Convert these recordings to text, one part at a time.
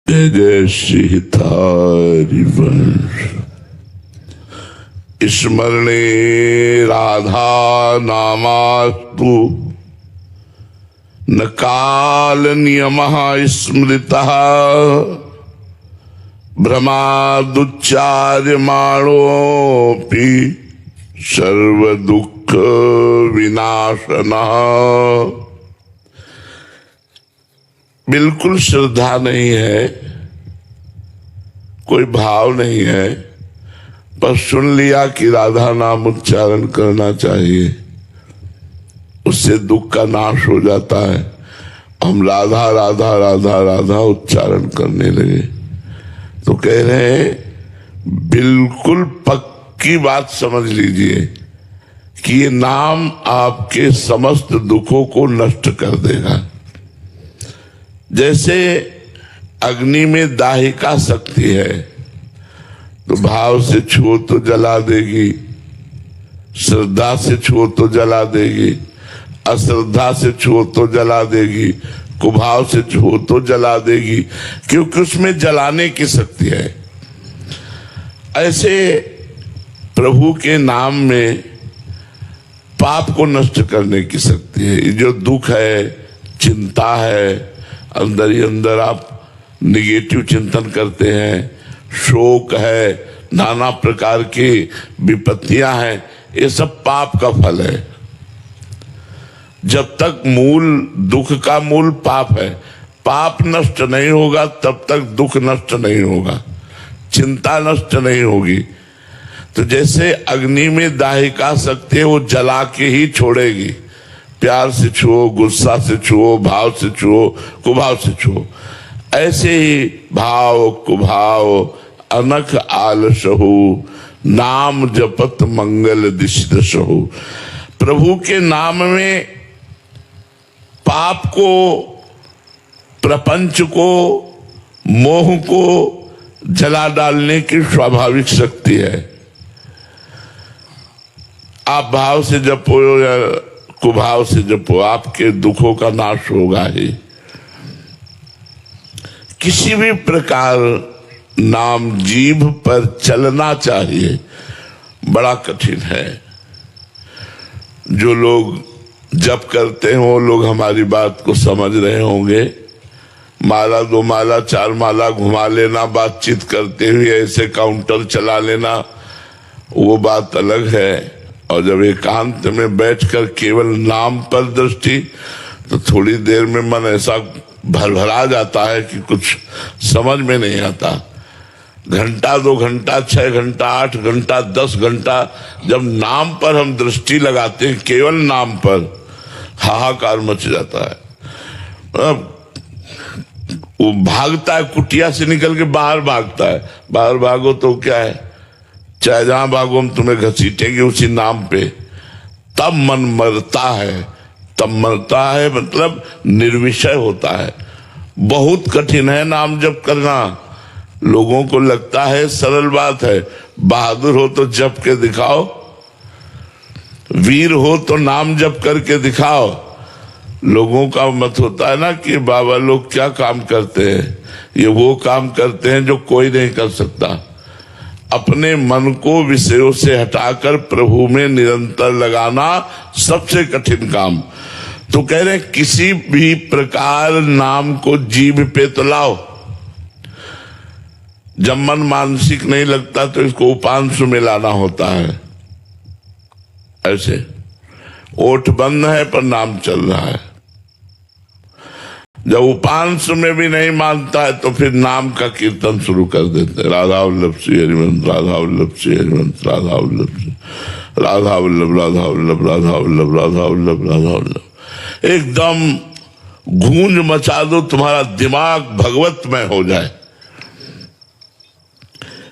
जय जय श्री हरिवंश। स्मरणे राधा नामास्तु न काल नियमः स्मृतः भ्रमादुच्चार्यमाणोऽपि सर्व दुख विनाशनः। बिल्कुल श्रद्धा नहीं है, कोई भाव नहीं है, पर सुन लिया कि राधा नाम उच्चारण करना चाहिए, उससे दुख का नाश हो जाता है। हम राधा राधा राधा राधा उच्चारण करने लगे तो कह रहे हैं बिल्कुल पक्की बात समझ लीजिए कि ये नाम आपके समस्त दुखों को नष्ट कर देगा। जैसे अग्नि में दाहिका शक्ति है, तो भाव से छुओ तो जला देगी, श्रद्धा से छुओ तो जला देगी, अश्रद्धा से छुओ तो जला देगी, कुभाव से छुओ तो जला देगी, क्योंकि उसमें जलाने की शक्ति है। ऐसे प्रभु के नाम में पाप को नष्ट करने की शक्ति है। ये जो दुख है, चिंता है, अंदर ही अंदर आप निगेटिव चिंतन करते हैं, शोक है, नाना प्रकार की विपत्तियां हैं, ये सब पाप का फल है। जब तक मूल दुख का मूल पाप है, पाप नष्ट नहीं होगा तब तक दुख नष्ट नहीं होगा, चिंता नष्ट नहीं होगी। तो जैसे अग्नि में दाहिका शक्ति है, वो जला के ही छोड़ेगी। प्यार से छुओ, गुस्सा से छुओ, भाव से छुओ, कुभाव से छुओ। ऐसे ही भाव कुभाव अनख आलसहु, नाम जपत मंगल दिशदशहु। प्रभु के नाम में पाप को, प्रपंच को, मोह को जला डालने की स्वाभाविक शक्ति है। आप भाव से जपो या कुभाव से जपो, आपके दुखों का नाश होगा ही। किसी भी प्रकार नाम जीभ पर चलना चाहिए, बड़ा कठिन है। जो लोग जप करते हैं वो लोग हमारी बात को समझ रहे होंगे। माला दो माला चार माला घुमा लेना, बातचीत करते हुए ऐसे काउंटर चला लेना, वो बात अलग है। और जब एकांत में बैठकर केवल नाम पर दृष्टि, तो थोड़ी देर में मन ऐसा भरभरा जाता है कि कुछ समझ में नहीं आता। घंटा, 2 घंटा, 6 घंटा, 8 घंटा, 10 घंटा जब नाम पर हम दृष्टि लगाते हैं, केवल नाम पर, हाहाकार मच जाता है। वो भागता है, कुटिया से निकल के बाहर भागता है। बाहर भागो तो क्या है, चाहे जहां भागो हम तुम्हें घसीटेंगे उसी नाम पे। तब मन मरता है, तब मरता है मतलब निर्विषय होता है। बहुत कठिन है नाम जप करना। लोगों को लगता है सरल बात है, बहादुर हो तो जप के दिखाओ, वीर हो तो नाम जप करके दिखाओ। लोगों का मत होता है ना कि बाबा लोग क्या काम करते हैं, ये वो काम करते हैं जो कोई नहीं कर सकता। अपने मन को विषयों से हटाकर प्रभु में निरंतर लगाना सबसे कठिन काम। तो कह रहे किसी भी प्रकार नाम को जीभ पे तो लाओ। जब मन मानसिक नहीं लगता तो इसको उपांशु में लाना होता है। ऐसे ओठ बंद है पर नाम चल रहा है। जब उपांश में भी नहीं मानता है तो फिर नाम का कीर्तन शुरू कर देते हैं। राधा वल्लभ श्री हरिवंश, राधा वल्लभ श्री हरिवंश, राधा वल्लभ, राधा वल्लभ, राधा वल्लभ, राधा वल्लभ, राधा वल्लभ, राधा वल्लभ। एकदम गूंज मचा दो, तुम्हारा दिमाग भगवतमय हो जाए।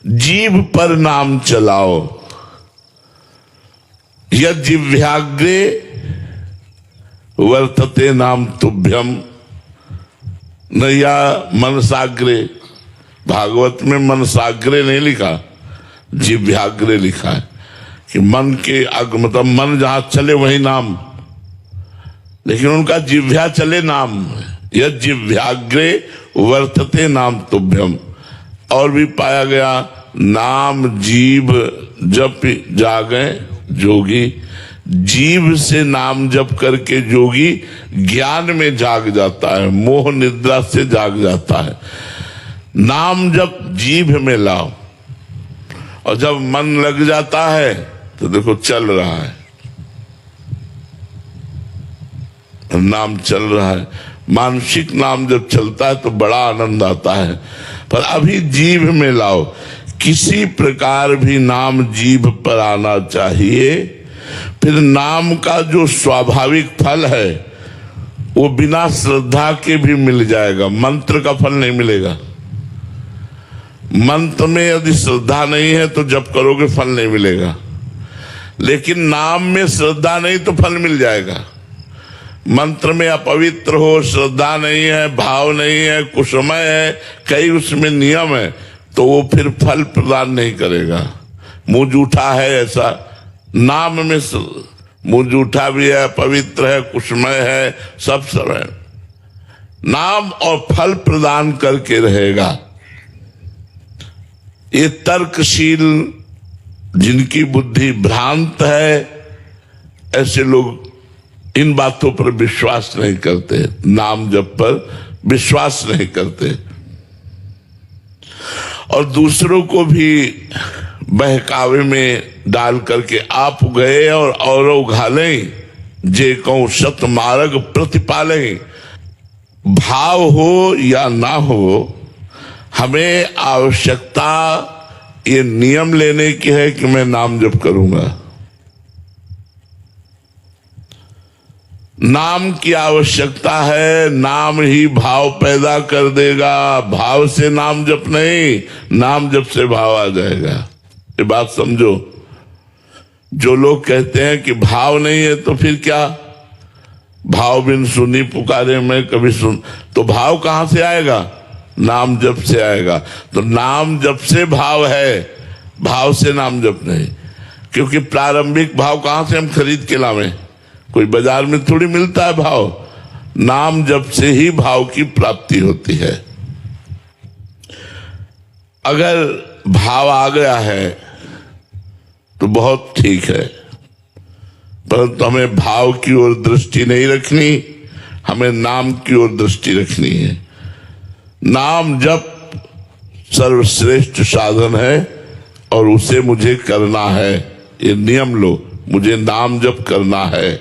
जीभ पर नाम चलाओ। यज्जिह्वाग्रे वर्तते नाम तुभ्यम नया मनसाग्रे। भागवत में मनसाग्रे नहीं लिखा, जिह्वाग्रे लिखा है कि मन के मतलब मन जहां चले वही नाम। लेकिन उनका जिह्वा चले नाम, यज्जिह्वाग्रे वर्तते नाम तुभ्यम। और भी पाया गया, नाम जीव जप जागे जोगी। जीव से नाम जप करके जोगी ज्ञान में जाग जाता है, मोह निद्रा से जाग जाता है। नाम जप जीभ में लाओ, और जब मन लग जाता है तो देखो चल रहा है, नाम चल रहा है। मानसिक नाम जब चलता है तो बड़ा आनंद आता है, पर अभी जीभ में लाओ। किसी प्रकार भी नाम जीभ पर आना चाहिए। फिर नाम का जो स्वाभाविक फल है वो बिना श्रद्धा के भी मिल जाएगा, मंत्र का फल नहीं मिलेगा। मंत्र में यदि श्रद्धा नहीं है तो जप करोगे फल नहीं मिलेगा, लेकिन नाम में श्रद्धा नहीं तो फल मिल जाएगा। मंत्र में अपवित्र हो, श्रद्धा नहीं है, भाव नहीं है, कुसमय है, कई उसमें नियम है, तो वो फिर फल प्रदान नहीं करेगा। मुंह जूठा है, ऐसा नाम में मुंह जूठा भी है, पवित्र है, कुसमय है, सब है। नाम और फल प्रदान करके रहेगा। ये तर्कशील जिनकी बुद्धि भ्रांत है, ऐसे लोग इन बातों पर विश्वास नहीं करते, नाम जप पर विश्वास नहीं करते, और दूसरों को भी बहकावे में डाल करके आप गए और उघाले जे कहूं सत मार्ग प्रतिपाले। भाव हो या ना हो, हमें आवश्यकता ये नियम लेने की है कि मैं नाम जप करूंगा। नाम की आवश्यकता है, नाम ही भाव पैदा कर देगा। भाव से नाम जप नहीं, नाम जप से भाव आ जाएगा। ये बात समझो। जो लोग कहते हैं कि भाव नहीं है तो फिर क्या, भाव बिन सुनी पुकारे मैं कभी सुन, तो भाव कहां से आएगा? नाम जप से आएगा। तो नाम जप से भाव है, भाव से नाम जप नहीं। क्योंकि प्रारंभिक भाव कहां से हम खरीद के लावें? कोई बाजार में थोड़ी मिलता है भाव। नाम जप से ही भाव की प्राप्ति होती है। अगर भाव आ गया है तो बहुत ठीक है, परंतु हमें भाव की ओर दृष्टि नहीं रखनी, हमें नाम की ओर दृष्टि रखनी है। नाम जप सर्वश्रेष्ठ साधन है और उसे मुझे करना है। ये नियम लो, मुझे नाम जप करना है।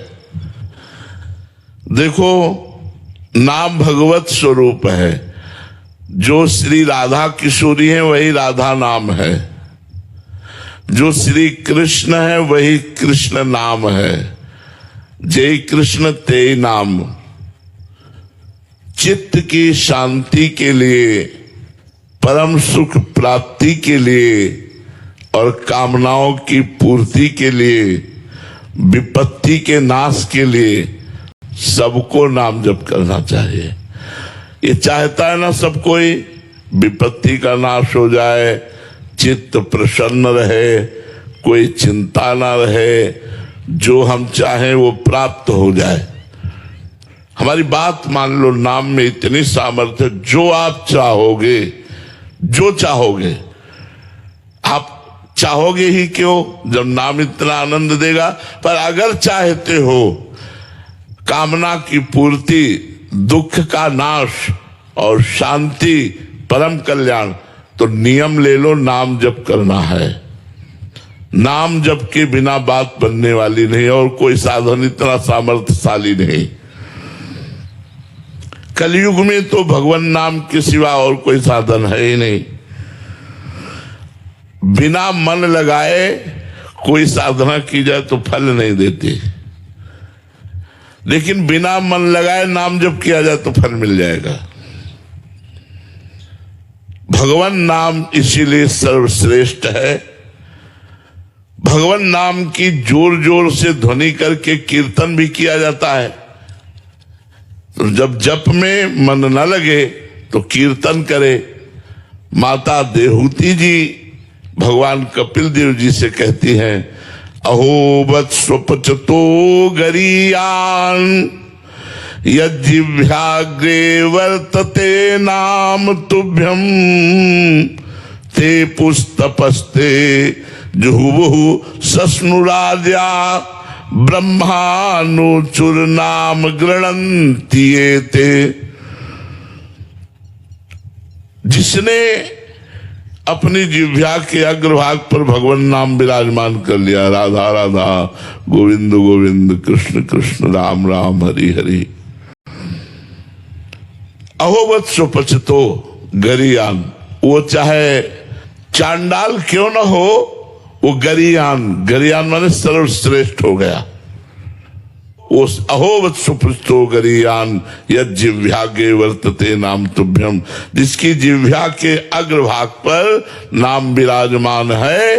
देखो, नाम भगवत स्वरूप है। जो श्री राधा किशोरी है वही राधा नाम है, जो श्री कृष्ण है वही कृष्ण नाम है। जय कृष्ण ते नाम। चित्त की शांति के लिए, परम सुख प्राप्ति के लिए और कामनाओं की पूर्ति के लिए, विपत्ति के नाश के लिए सबको नाम जप करना चाहिए। ये चाहता है ना सब कोई विपत्ति का नाश हो जाए, चित्त प्रसन्न रहे, कोई चिंता ना रहे, जो हम चाहें वो प्राप्त हो जाए। हमारी बात मान लो, नाम में इतनी सामर्थ्य, जो आप चाहोगे, जो चाहोगे, आप चाहोगे ही क्यों जब नाम इतना आनंद देगा। पर अगर चाहते हो कामना की पूर्ति, दुख का नाश और शांति, परम कल्याण, तो नियम ले लो, नाम जप करना है। नाम जप के बिना बात बनने वाली नहीं, और कोई साधन इतना सामर्थ्यशाली नहीं। कलयुग में तो भगवान नाम के सिवा और कोई साधन है ही नहीं। बिना मन लगाए कोई साधना की जाए तो फल नहीं देती, लेकिन बिना मन लगाए नाम जप किया जाए तो फल मिल जाएगा। भगवान नाम इसीलिए सर्वश्रेष्ठ है। भगवान नाम की जोर जोर से ध्वनि करके कीर्तन भी किया जाता है। तो जब जप में मन न लगे तो कीर्तन करे। माता देहूती जी भगवान कपिल देव जी से कहती हैं, अहो वत स्वपचतो गरीयान यज्जिह्वाग्रे वर्तते नाम तुभ्यम ते पुस्तपस्ते जुहुवुः सस्नुराजा ब्रह्मानुचुर नाम गृणन्ति एते। जिसने अपनी जिह्वा के अग्रभाग पर भगवान नाम विराजमान कर लिया, राधा राधा गोविंद गोविंद कृष्ण कृष्ण राम राम हरि हरि, अहोवत सुपचितो गरियान, वो चाहे चांडाल क्यों न हो, वो गरियान, गरियान माने सर्वश्रेष्ठ हो गया। वो अहोवत सुपचितो गरियान यज्जिह्वाग्रे वर्तते नाम तुभ्यम, जिसकी जिह्वा के अग्रभाग पर नाम विराजमान है,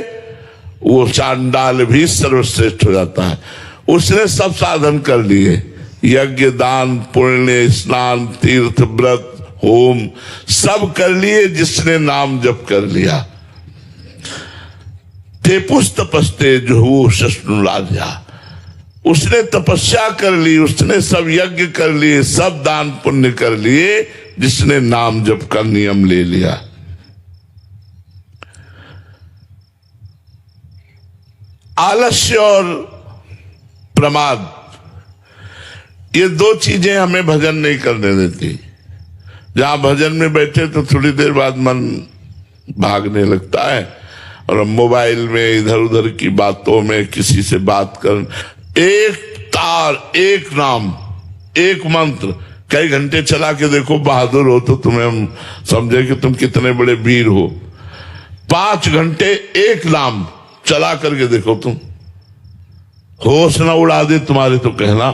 वो चांडाल भी सर्वश्रेष्ठ हो जाता है। उसने सब साधन कर लिए, यज्ञ दान पुण्य स्नान तीर्थ व्रत होम सब कर लिए, जिसने नाम जप कर लिया। ते पुस्तपस्ते जुहुवुः सस्नुराजा, उसने तपस्या कर ली, उसने सब यज्ञ कर लिए, सब दान पुण्य कर लिए, जिसने नाम जप का नियम ले लिया। आलस्य और प्रमाद, ये दो चीजें हमें भजन नहीं करने देती। जहां भजन में बैठे तो थोड़ी देर बाद मन भागने लगता है, और मोबाइल में इधर उधर की बातों में किसी से बात कर, एक तार एक नाम एक मंत्र कई घंटे चला के देखो, बहादुर हो तो तुम्हें हम समझे कि तुम कितने बड़े वीर हो। 5 घंटे एक नाम चला करके देखो, तुम होश न उड़ा दे तुम्हारे तो कहना।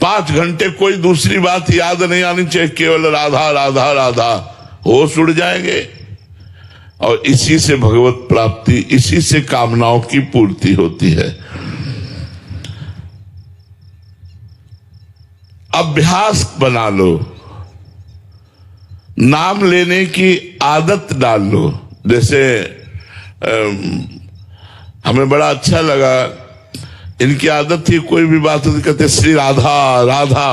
5 घंटे कोई दूसरी बात याद नहीं आनी चाहिए, केवल राधा राधा राधा, होश उड़ जाएंगे। और इसी से भगवत प्राप्ति, इसी से कामनाओं की पूर्ति होती है। अभ्यास बना लो, नाम लेने की आदत डाल लो। जैसे हमें बड़ा अच्छा लगा, इनकी आदत थी, कोई भी बात होती कहते श्री राधा राधा,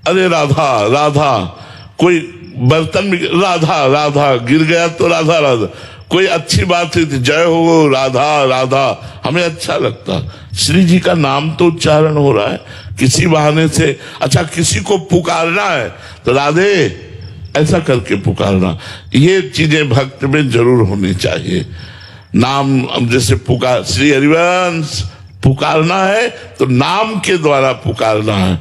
अरे राधा राधा, कोई बर्तन में राधा राधा गिर गया तो राधा राधा, कोई अच्छी बात हुई थी जय हो राधा राधा, हमें अच्छा लगता। श्री जी का नाम तो उच्चारण हो रहा है किसी बहाने से। अच्छा, किसी को पुकारना है तो राधे ऐसा करके पुकारना, ये चीजें भक्त में जरूर होनी चाहिए। नाम जैसे पुकार, श्री हरिवंश पुकारना है तो नाम के द्वारा पुकारना है।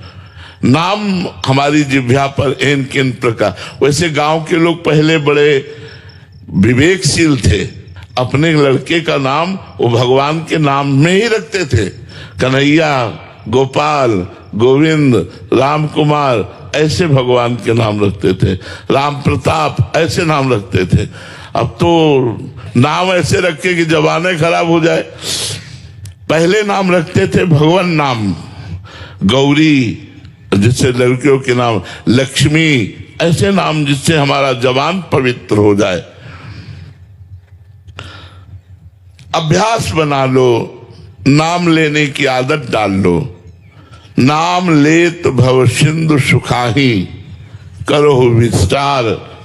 नाम हमारी जिह्वा पर इन किन प्रकार, वैसे गांव के लोग पहले बड़े विवेकशील थे, अपने लड़के का नाम वो भगवान के नाम में ही रखते थे। कन्हैया, गोपाल, गोविंद, राम कुमार, ऐसे भगवान के नाम रखते थे। राम प्रताप, ऐसे नाम रखते थे। अब तो नाम ऐसे रखे कि जबानें खराब हो जाए। पहले नाम रखते थे भगवान नाम, गौरी जिससे लड़कियों के नाम, लक्ष्मी, ऐसे नाम जिससे हमारा जबान पवित्र हो जाए। अभ्यास बना लो, नाम लेने की आदत डाल लो। नाम लेत भव सिंधु सुखाही, करो विस्तार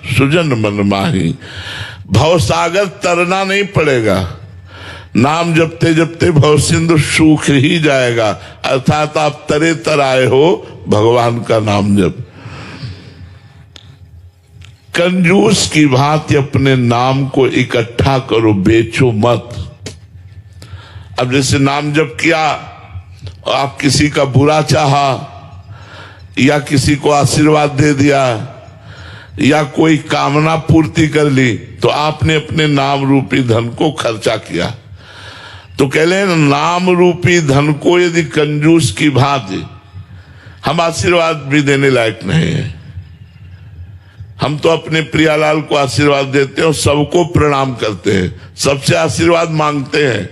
सुजन मन माही। भव सागर तरना नहीं पड़ेगा, नाम जपते जपते भव सिंधु सूख ही जाएगा। अर्थात आप तरे तर आए हो भगवान का नाम जप। कंजूस की भांति अपने नाम को इकट्ठा करो, बेचो मत। अब जैसे नाम जप किया, आप किसी का बुरा चाहा, या किसी को आशीर्वाद दे दिया, या कोई कामना पूर्ति कर ली, तो आपने अपने नाम रूपी धन को खर्चा किया। तो कह ले, नाम रूपी धन को यदि कंजूस की भांति, हम आशीर्वाद भी देने लायक नहीं है। हम तो अपने प्रियालाल को आशीर्वाद देते हैं और सबको प्रणाम करते हैं, सबसे आशीर्वाद मांगते हैं,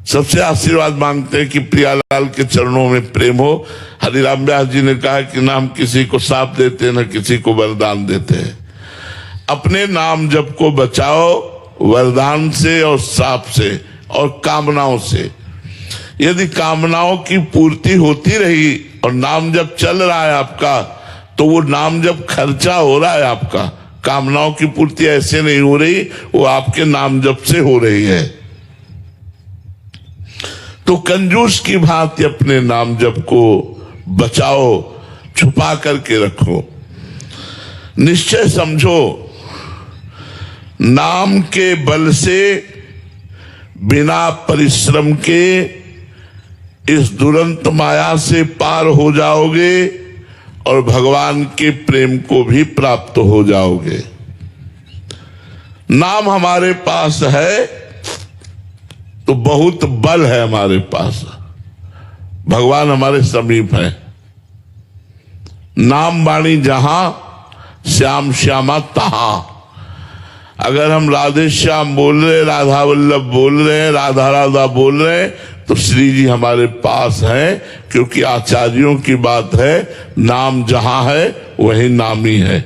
सबसे आशीर्वाद मांगते हैं कि प्रियालाल के चरणों में प्रेम हो। हरिराम व्यास जी ने कहा कि ना हम किसी को साप देते हैं, न किसी को वरदान देते हैं। अपने नाम जप को बचाओ वरदान से और साप से और कामनाओं से। यदि कामनाओं की पूर्ति होती रही और नाम जब चल रहा है आपका, तो वो नाम जब खर्चा हो रहा है आपका, कामनाओं की पूर्ति ऐसे नहीं हो रही, वो आपके नाम जप से हो रही है। तो कंजूस की भांति अपने नाम जप को बचाओ, छुपा करके रखो। निश्चय समझो, नाम के बल से बिना परिश्रम के इस दुरंत माया से पार हो जाओगे और भगवान के प्रेम को भी प्राप्त हो जाओगे। नाम हमारे पास है तो बहुत बल है हमारे पास, भगवान हमारे समीप है। नाम वाणी जहां, श्याम श्यामा तहां। अगर हम राधे श्याम बोल रहे, राधा वल्लभ बोल रहे हैं, राधा राधा बोल रहे हैं, तो श्री जी हमारे पास हैं, क्योंकि आचार्यों की बात है, नाम जहां है वही नामी है।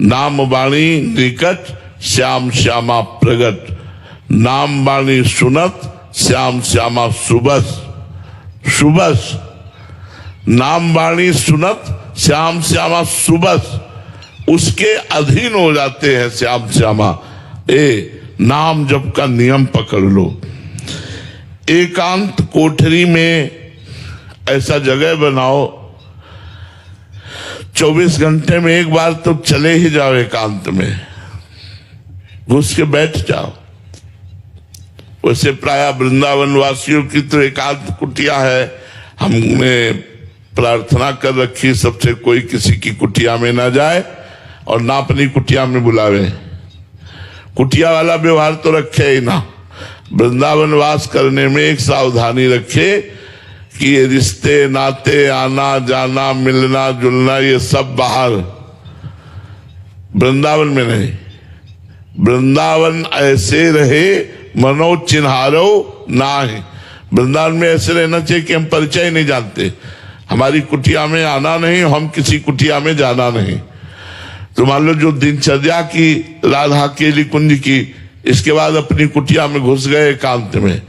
नाम वाणी निकट, श्याम श्यामा प्रगट। नाम वाणी सुनत, श्याम श्यामा सुबस सुबस। नाम वाणी सुनत, श्याम श्यामा सुबस, उसके अधीन हो जाते हैं श्याम श्यामा। नाम जप का नियम पकड़ लो। एकांत कोठरी में ऐसा जगह बनाओ, 24 घंटे में एक बार तो चले ही जाओ, एकांत में घुस के बैठ जाओ। वैसे प्राय वृंदावन वासियों की तो एकांत कुटिया है, हमने प्रार्थना कर रखी सबसे कोई किसी की कुटिया में ना जाए और ना अपनी कुटिया में बुलावे। कुटिया वाला व्यवहार तो रखे ही ना। वृंदावन वास करने में एक सावधानी रखे कि ये रिश्ते नाते, आना जाना, मिलना जुलना, ये सब बाहर, वृंदावन में नहीं। वृंदावन ऐसे रहे मनो चिन्हारो ना ही। वृंदावन में ऐसे रहना चाहिए कि हम परिचय नहीं जानते, हमारी कुटिया में आना नहीं, हम किसी कुटिया में जाना नहीं। तो मान लो जो दिनचर्या की राधा केली कुंज की, इसके बाद अपनी कुटिया में घुस गए एकांत में,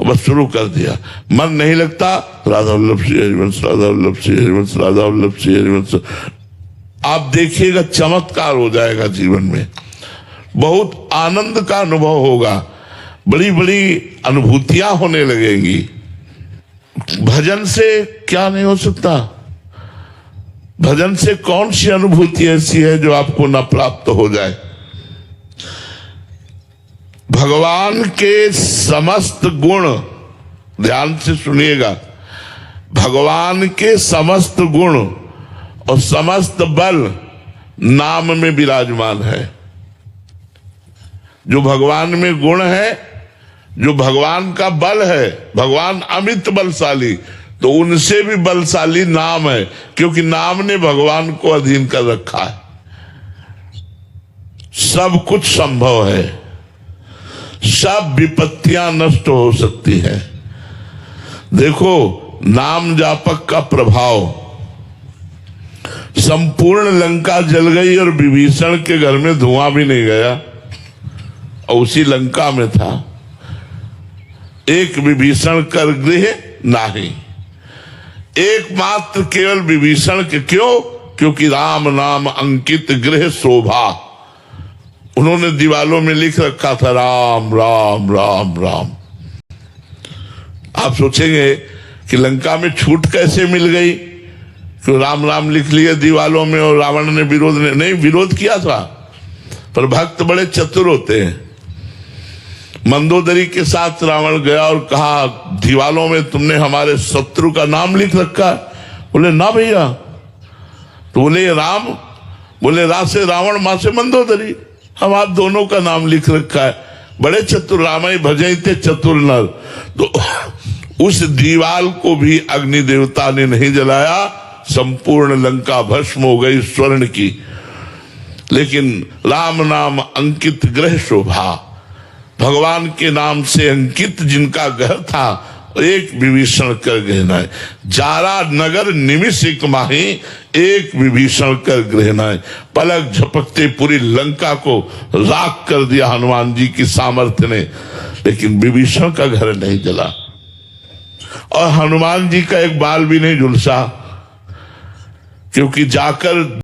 बस शुरू कर दिया, मन नहीं लगता, राधा वल्लभ श्री हरिवंश, राधा वल्लभ श्री हरिवंश, राधा वल्लभ श्री हरिवंश। आप देखिएगा चमत्कार हो जाएगा जीवन में, बहुत आनंद का अनुभव होगा, बड़ी बड़ी अनुभूतियां होने लगेंगी। भजन से क्या नहीं हो सकता? भजन से कौन सी अनुभूति ऐसी है जो आपको न प्राप्त हो जाए? भगवान के समस्त गुण, ध्यान से सुनिएगा, भगवान के समस्त गुण और समस्त बल नाम में विराजमान है। जो भगवान में गुण है, जो भगवान का बल है, भगवान अमित बलशाली, तो उनसे भी बलशाली नाम है, क्योंकि नाम ने भगवान को अधीन कर रखा है। सब कुछ संभव है, सब विपत्तियां नष्ट हो सकती है। देखो नाम जापक का प्रभाव, संपूर्ण लंका जल गई और विभीषण के घर में धुआं भी नहीं गया, और उसी लंका में था। एक विभीषण कर गृह नाही, एकमात्र केवल विभीषण के, क्यों? क्योंकि राम नाम अंकित गृह शोभा। उन्होंने दीवालों में लिख रखा था राम राम राम राम। आप सोचेंगे कि लंका में छूट कैसे मिल गई, कि राम राम लिख लिए दीवालों में और रावण ने विरोध नहीं विरोध किया था। पर भक्त बड़े चतुर होते हैं। मंदोदरी के साथ रावण गया और कहा दीवालों में तुमने हमारे शत्रु का नाम लिख रखा है। बोले ना भैया। तो बोले राम, बोले रा से रावण, मां से मंदोदरी, हम आप दोनों का नाम लिख रखा है। बड़े चतुर, रामाई भजई थे चतुर नर। तो उस दीवाल को भी अग्नि देवता ने नहीं जलाया, संपूर्ण लंका भस्म हो गई स्वर्ण की। लेकिन राम नाम अंकित ग्रह शोभा, भगवान के नाम से अंकित जिनका घर था, एक विभीषण कर गहनाए। जारा नगर निमिष एक माही, एक विभीषण कर गहनाए। पलक झपकते पूरी लंका को राख कर दिया हनुमान जी की सामर्थ्य ने, लेकिन विभीषण का घर नहीं जला। और हनुमान जी का एक बाल भी नहीं झुलसा। क्योंकि जाकर